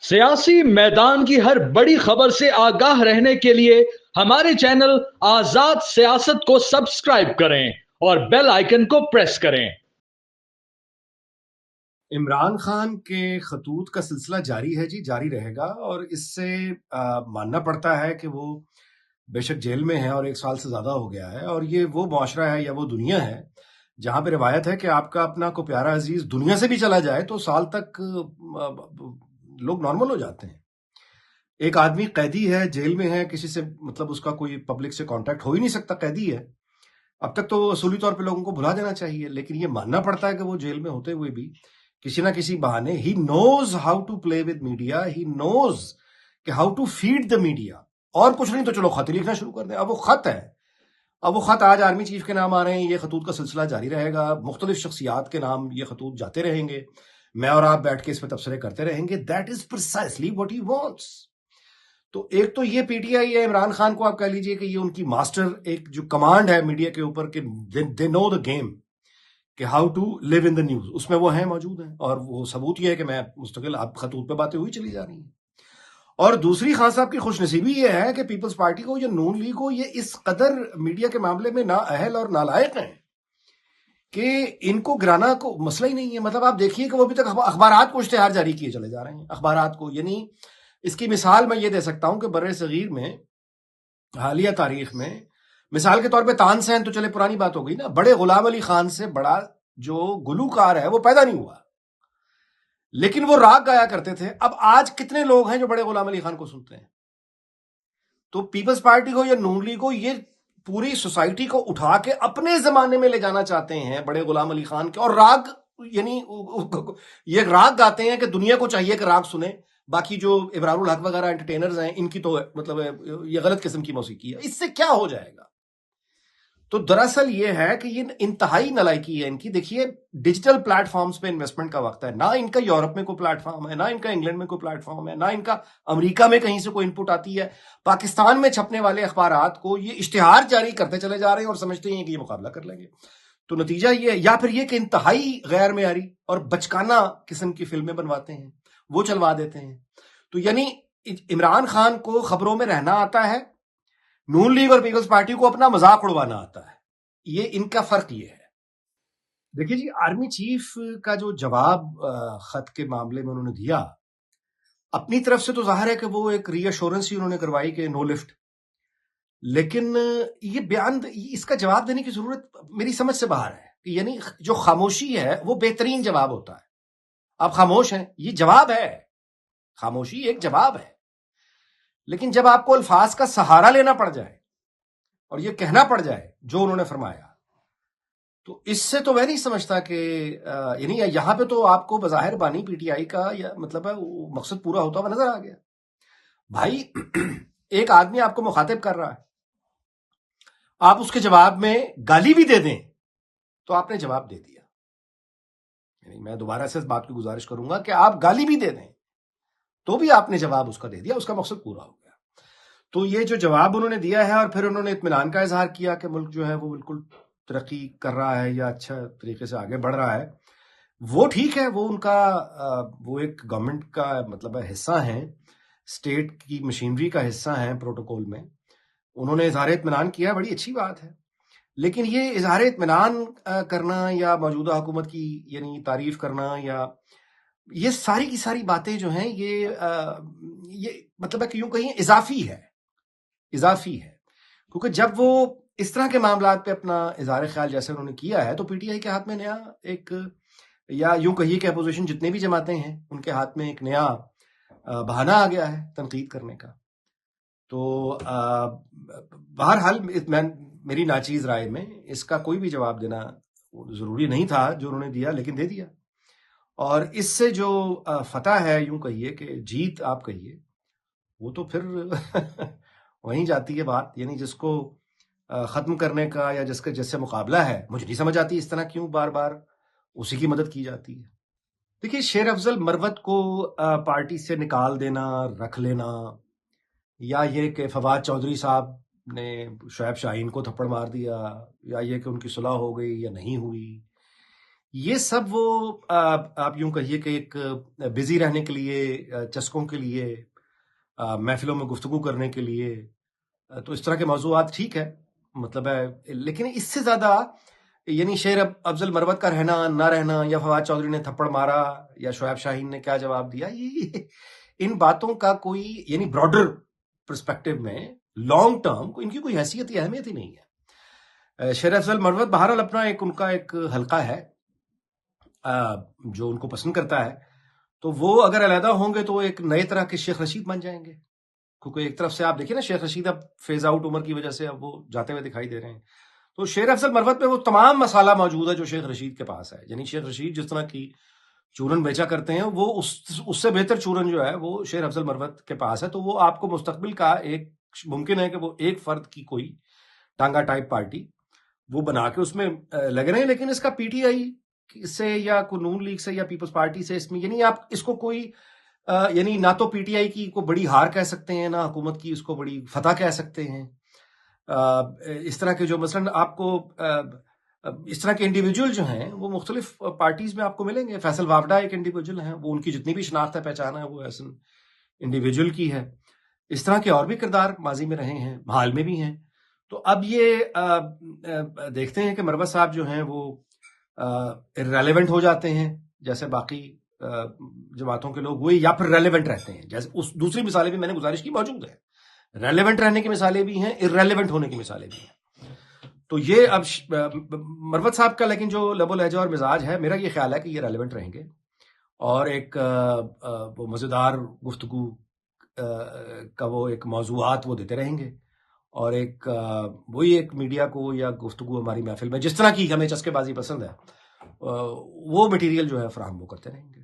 सियासी मैदान की हर बड़ी खबर से आगाह रहने के लिए हमारे चैनल आजाद सियासत को सब्सक्राइब करें और बेल आइकन को प्रेस करें। इमरान खान के खतूत का सिलसिला जारी है जी, जारी रहेगा। और इससे मानना पड़ता है कि वो बेशक जेल में है और 1 साल से ज़्यादा हो गया है, और ये वो मुआशरा है या वो दुनिया है जहाँ पे रिवायत है कि आपका अपना को प्यारा अजीज दुनिया से भी चला जाए तो साल तक लोग नॉर्मल हो जाते हैं। एक आदमी कैदी है, जेल में है, किसी से मतलब उसका कोई पब्लिक से कांटेक्ट हो ही नहीं सकता, कैदी है। अब तक तो असूली तौर पे लोगों को भुला देना चाहिए, लेकिन ये मानना पड़ता है कि वो जेल में होते हुए भी किसी ना किसी बहाने he knows how to play with media, he knows कि how to feed the media. और कुछ नहीं तो चलो खत ही लिखना शुरू कर दें। अब वो खत है, अब वो खत आज आर्मी चीफ के नाम आ रहे हैं, ये खतूत का सिलसिला जारी रहेगा, मुख्तलिफ शख्सियात के नाम ये खतूत जाते रहेंगे, मैं और आप बैठ के इस पर तबसरे करते रहेंगे। That is precisely what he wants. तो एक तो ये पीटीआई है, इमरान खान को आप कह लीजिए कि ये उनकी मास्टर एक जो कमांड है मीडिया के ऊपर कि दे नो द गेम कि how to live in the news, उसमें वो हैं, मौजूद हैं। और वो सबूत ये है कि मैं मुस्तकिल आप खतूत पे बातें हुई चली जा रही हैं। और दूसरी खान साहब की खुशनसीबी ये है कि पीपल्स पार्टी को या नून लीग को ये इस कदर मीडिया के मामले में ना अहल और नालायक हैं कि इनको गिराना को मसला ही नहीं है। मतलब आप देखिए कि वो अभी तक अखबारात को इश्तेहार जारी किए चले जा रहे हैं, अखबारात को। यानी इसकी मिसाल मैं ये दे सकता हूं कि बर्रे सगीर में हालिया तारीख में मिसाल के तौर पे तानसेन तो चले पुरानी बात हो गई ना, बड़े गुलाम अली खान से बड़ा जो गुलूकार है वो पैदा नहीं हुआ, लेकिन वो राग गाया करते थे। अब आज कितने लोग हैं जो बड़े गुलाम अली खान को सुनते हैं? तो पीपल्स पार्टी को या नून लीग को ये पूरी सोसाइटी को उठा के अपने जमाने में ले जाना चाहते हैं बड़े गुलाम अली खान के, और राग यानी ये राग गाते हैं कि दुनिया को चाहिए कि राग सुने। बाकी जो इब्रारुल हक वगैरह एंटरटेनर्स हैं इनकी तो मतलब ये गलत किस्म की मौसीकी है। इससे क्या हो जाएगा? तो दरअसल ये है कि ये इंतहाई नलायकी है इनकी। देखिए, डिजिटल प्लेटफॉर्म्स पे इन्वेस्टमेंट का वक्त है, ना इनका यूरोप में कोई प्लेटफॉर्म है, ना इनका इंग्लैंड में कोई प्लेटफॉर्म है, ना इनका अमेरिका में कहीं से कोई इनपुट आती है। पाकिस्तान में छपने वाले अखबारात को ये इश्तिहार जारी करते चले जा रहे हैं और समझते हैं कि ये मुकाबला कर लेंगे। तो नतीजा ये है, या फिर ये कि इंतहाई गैर मेयारी और बचकाना किस्म की फिल्में बनवाते हैं, वो चलवा देते हैं। तो यानी इमरान खान को खबरों में रहना आता है, नून लीग और पीपल्स पार्टी को अपना मजाक उड़वाना आता है। ये इनका फर्क ये है। देखिए जी, आर्मी चीफ का जो जवाब खत के मामले में उन्होंने दिया, अपनी तरफ से तो जाहिर है कि वो एक रीअश्योरेंस ही उन्होंने करवाई कि नो लिफ्ट, लेकिन ये बयान, इसका जवाब देने की जरूरत मेरी समझ से बाहर है। यानी जो खामोशी है वो बेहतरीन जवाब होता है। आप खामोश हैं, ये जवाब है, खामोशी एक जवाब है। लेकिन जब आपको अल्फाज का सहारा लेना पड़ जाए और ये कहना पड़ जाए जो उन्होंने फरमाया, तो इससे तो मैं नहीं समझता कि यानी यहां पे तो आपको बज़ाहिर बानी पीटीआई का या मतलब है वो मकसद पूरा होता हुआ नजर आ गया। भाई एक आदमी आपको मुखातिब कर रहा है, आप उसके जवाब में गाली भी दे दें तो आपने जवाब दे दिया। यानी मैं दोबारा से इस बात की गुजारिश करूंगा कि आप गाली भी दे दें तो भी आपने जवाब उसका दे दिया, उसका मकसद पूरा हो गया। तो ये जो जवाब उन्होंने दिया है, और फिर उन्होंने इत्मीनान का इजहार किया कि मुल्क जो है वो बिल्कुल तरक्की कर रहा है या अच्छा तरीके से आगे बढ़ रहा है, वो ठीक है। वो उनका वो एक गवर्नमेंट का मतलब हिस्सा है, स्टेट की मशीनरी का हिस्सा है प्रोटोकॉल में। उन्होंने इजहार इत्मीनान किया, बड़ी अच्छी बात है। लेकिन ये इजहार इत्मीनान करना या मौजूदा हुकूमत की यानी तारीफ करना या ये सारी की सारी बातें जो हैं ये मतलब है कि यूं कहीं इजाफी है, इजाफी है। क्योंकि जब वो इस तरह के मामलात पे अपना इजहार ख्याल जैसे उन्होंने किया है, तो पीटीआई के हाथ में नया एक, या यूं कहिए कि अपोजिशन जितने भी जमातें हैं उनके हाथ में एक नया बहाना आ गया है तनकीद करने का। तो बहरहाल मेरी नाचीज राय में इसका कोई भी जवाब देना जरूरी नहीं था जो उन्होंने दिया, लेकिन दे दिया। और इससे जो फतह है, यूं कहिए कि जीत आप कहिए, वो तो फिर वहीं जाती है बात। यानी जिसको खत्म करने का या जिसके जिससे मुकाबला है, मुझे नहीं समझ आती इस तरह क्यों बार बार उसी की मदद की जाती है। देखिए, शेर अफजल मरवत को पार्टी से निकाल देना, रख लेना, या ये कि फवाद चौधरी साहब ने शुएब शाहीन को थप्पड़ मार दिया, या ये कि उनकी सुलह हो गई या नहीं हुई, یہ سب وہ آپ یوں کہیے کہ ایک بزی رہنے کے لیے، چسکوں کے لیے، محفلوں میں گفتگو کرنے کے لیے، تو اس طرح کے موضوعات ٹھیک ہے، مطلب ہے، لیکن اس سے زیادہ یعنی شیر افضل مروت کا رہنا نہ رہنا، یا فواد چودھری نے تھپڑ مارا، یا شعیب شاہین نے کیا جواب دیا، یہ ان باتوں کا کوئی یعنی براڈر پرسپیکٹو میں لانگ ٹرم ان کی کوئی حیثیت یا اہمیت ہی نہیں ہے۔ شیر افضل مروت بہرحال اپنا ان کا ایک حلقہ ہے جو ان کو پسند کرتا ہے، تو وہ اگر علیحدہ ہوں گے تو ایک نئے طرح کے شیخ رشید بن جائیں گے، کیونکہ ایک طرف سے آپ دیکھیں نا شیخ رشید اب فیز آؤٹ عمر کی وجہ سے اب وہ جاتے ہوئے دکھائی دے رہے ہیں، تو شیر افضل مروت میں وہ تمام مسالہ موجود ہے جو شیخ رشید کے پاس ہے، یعنی شیخ رشید جس طرح کی چورن بیچا کرتے ہیں وہ اس سے بہتر چورن جو ہے وہ شیر افضل مروت کے پاس ہے، تو وہ آپ کو مستقبل کا ایک ممکن ہے کہ وہ ایک فرد کی کوئی ٹانگا ٹائپ پارٹی وہ بنا کے اس میں لگ رہے ہیں، لیکن اس کا پی ٹی آئی سے یا کوئی نون لیگ سے یا پیپلز پارٹی سے اس میں یعنی آپ اس کو کوئی یعنی نہ تو پی ٹی آئی کی کو بڑی ہار کہہ سکتے ہیں، نہ حکومت کی اس کو بڑی فتح کہہ سکتے ہیں۔ اس طرح کے جو مثلاً آپ کو اس طرح کے انڈیویجول جو ہیں وہ مختلف پارٹیز میں آپ کو ملیں گے۔ فیصل واوڈا ایک انڈیویجول ہیں، وہ ان کی جتنی بھی شناخت ہے، پہچان ہے، وہ ایسے انڈیویجول کی ہے۔ اس طرح کے اور بھی کردار ماضی میں رہے ہیں، حال میں بھی ہیں۔ تو اب یہ دیکھتے ہیں کہ مروت صاحب جو ہیں وہ ریلیونٹ ہو جاتے ہیں جیسے باقی جماعتوں کے لوگ ہوئے، یا پھر ریلیونٹ رہتے ہیں، جیسے اس دوسری مثالیں بھی میں نے گزارش کی موجود ہیں، ریلیونٹ رہنے کی مثالیں بھی ہیں، ارریلیونٹ ہونے کی مثالیں بھی ہیں۔ تو یہ اب مروت صاحب کا لیکن جو لب و لہجہ اور مزاج ہے، میرا یہ خیال ہے کہ یہ ریلیونٹ رہیں گے اور ایک وہ مزیدار گفتگو کا وہ ایک موضوعات وہ دیتے رہیں گے، اور ایک وہی ایک میڈیا کو یا گفتگو ہماری محفل میں جس طرح کی ہمیں چسکے بازی پسند ہے وہ مٹیریل جو ہے فراہم وہ کرتے رہیں گے۔